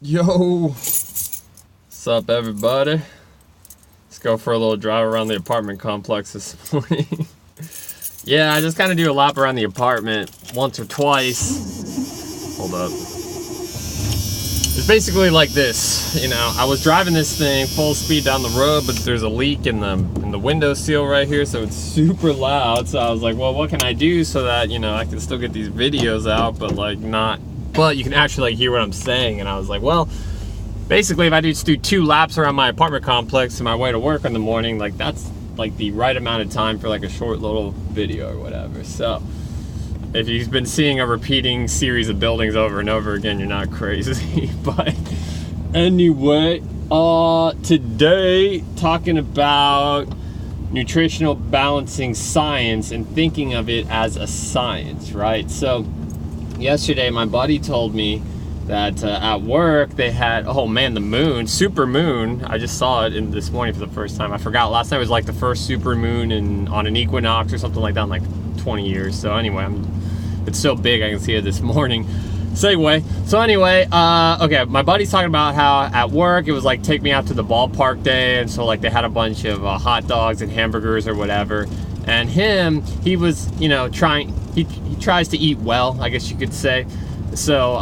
Yo, what's up everybody? Let's go for a little drive around the apartment complex this morning. Yeah, I just kind of do a lap around the apartment once or twice. Hold up. It's basically like this, you know, I was driving this thing full speed down the road, but there's a leak in the window seal right here, so it's super loud. So I was like, well, what can I do so that, you know, I can still get these videos out, but like but you can actually like hear what I'm saying. And I was like, well, basically if I just do 2 laps around my apartment complex on my way to work in the morning, like that's like the right amount of time for like a short little video or whatever. So if you've been seeing a repeating series of buildings over and over again, you're not crazy. But anyway, today talking about nutritional balancing science and thinking of it as a science, right? So yesterday my buddy told me that at work they had, oh man, the moon, super moon. I just saw it this morning for the first time. I forgot, last night was like the first super moon on an equinox or something like that in like 20 years. So anyway, it's so big I can see it this morning. Segue. So anyway, okay, my buddy's talking about how at work it was like take me out to the ballpark day, and so like they had a bunch of hot dogs and hamburgers or whatever. And he was, you know, he tries to eat well, I guess you could say. So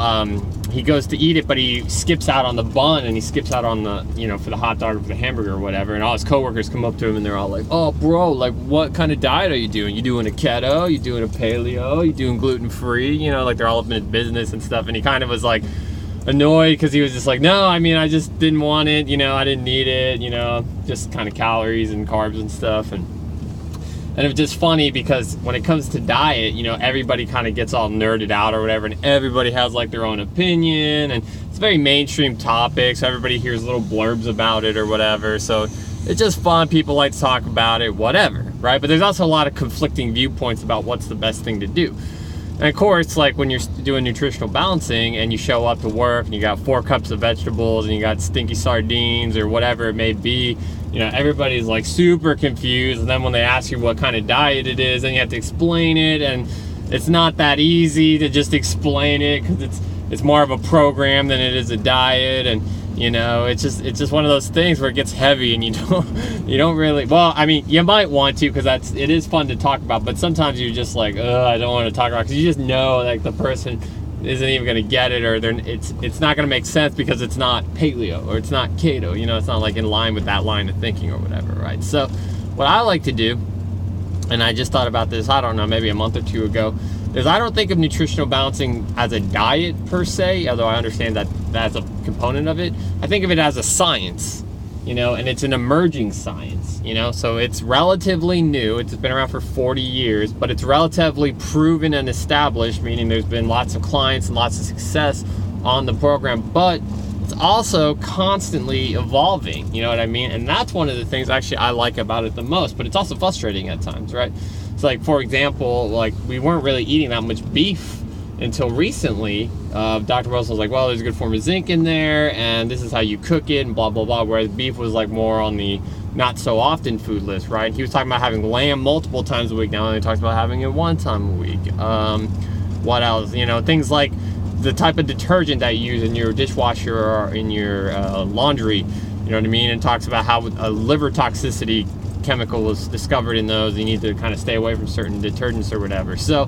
he goes to eat it, but he skips out on the bun, and he skips out on the, you know, for the hot dog or for the hamburger or whatever. And all his coworkers come up to him and they're all like, oh bro, like what kind of diet are you doing? You doing a keto? You doing a paleo? You doing gluten-free? You know, like they're all up in his business and stuff. And he kind of was like annoyed because he was just like, no, I mean, I just didn't want it, you know, I didn't need it, you know, just kind of calories and carbs and stuff. And it was just funny because when it comes to diet, you know, everybody kind of gets all nerded out or whatever, and everybody has like their own opinion, and it's a very mainstream topic, so everybody hears little blurbs about it or whatever. So it's just fun. People like to talk about it, whatever, right? But there's also a lot of conflicting viewpoints about what's the best thing to do. And of course, like when you're doing nutritional balancing and you show up to work and you got 4 cups of vegetables and you got stinky sardines or whatever it may be, you know, everybody's like super confused. And then when they ask you what kind of diet it is, then you have to explain it. And it's not that easy to just explain it because it's more of a program than it is a diet. And you know, it's just one of those things where it gets heavy and you don't really, well, I mean, you might want to, because it is fun to talk about, but sometimes you're just like, I don't want to talk about it, because you just know like the person isn't even going to get it, or it's not going to make sense because it's not paleo or it's not keto, you know, it's not like in line with that line of thinking or whatever, right? So what I like to do, and I just thought about this, I don't know, maybe a month or 2 ago, is I don't think of nutritional balancing as a diet per se, although I understand that that's a component of it. I think of it as a science, you know, and it's an emerging science, you know, so it's relatively new. It's been around for 40 years, but it's relatively proven and established, meaning there's been lots of clients and lots of success on the program, but it's also constantly evolving, you know what I mean? And that's one of the things actually I like about it the most, but it's also frustrating at times, right? So like, for example, like we weren't really eating that much beef until recently. Dr. Russell was like, well, there's a good form of zinc in there, and this is how you cook it, and blah, blah, blah, whereas beef was like more on the not so often food list, right? He was talking about having lamb multiple times a week. Now he talks about having it 1 time a week. What else? You know, things like the type of detergent that you use in your dishwasher or in your laundry, you know what I mean? And talks about how a liver toxicity chemical was discovered in those. You need to kind of stay away from certain detergents or whatever. So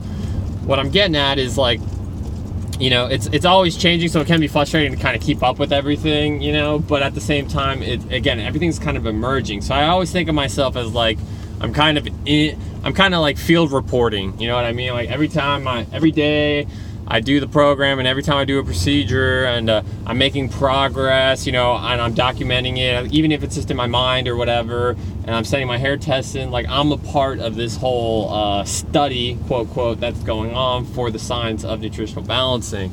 what I'm getting at is like, you know, it's always changing, so it can be frustrating to kind of keep up with everything, you know, but at the same time, again, everything's kind of emerging. So I always think of myself as like, I'm kind of like field reporting, you know what I mean? Like every day I do the program, and every time I do a procedure, and I'm making progress, you know, and I'm documenting it, even if it's just in my mind or whatever, and I'm sending my hair tests in, like I'm a part of this whole study, quote, quote, that's going on for the science of nutritional balancing.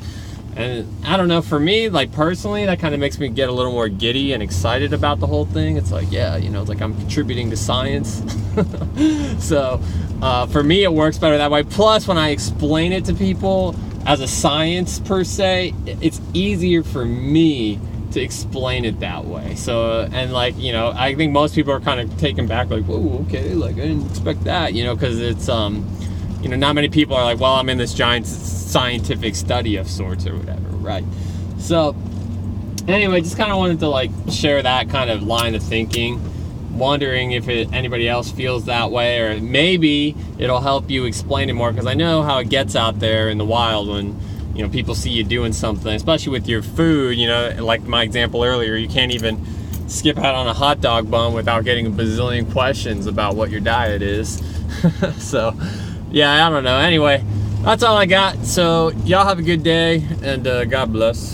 And I don't know, for me, like personally, that kind of makes me get a little more giddy and excited about the whole thing. It's like, yeah, you know, it's like I'm contributing to science. So for me, it works better that way. Plus, when I explain it to people as a science per se, it's easier for me to explain it that way. So, and like, you know, I think most people are kind of taken back, like, whoa, okay, like I didn't expect that, you know, because it's you know, not many people are like, well, I'm in this giant scientific study of sorts or whatever, right? So Anyway, just kind of wanted to like share that kind of line of thinking. Wondering if anybody else feels that way, or maybe it'll help you explain it more, because I know how it gets out there in the wild when, you know, people see you doing something, especially with your food. You know, like my example earlier, you can't even skip out on a hot dog bun without getting a bazillion questions about what your diet is. So yeah, I don't know. Anyway, that's all I got. So y'all have a good day, and God bless.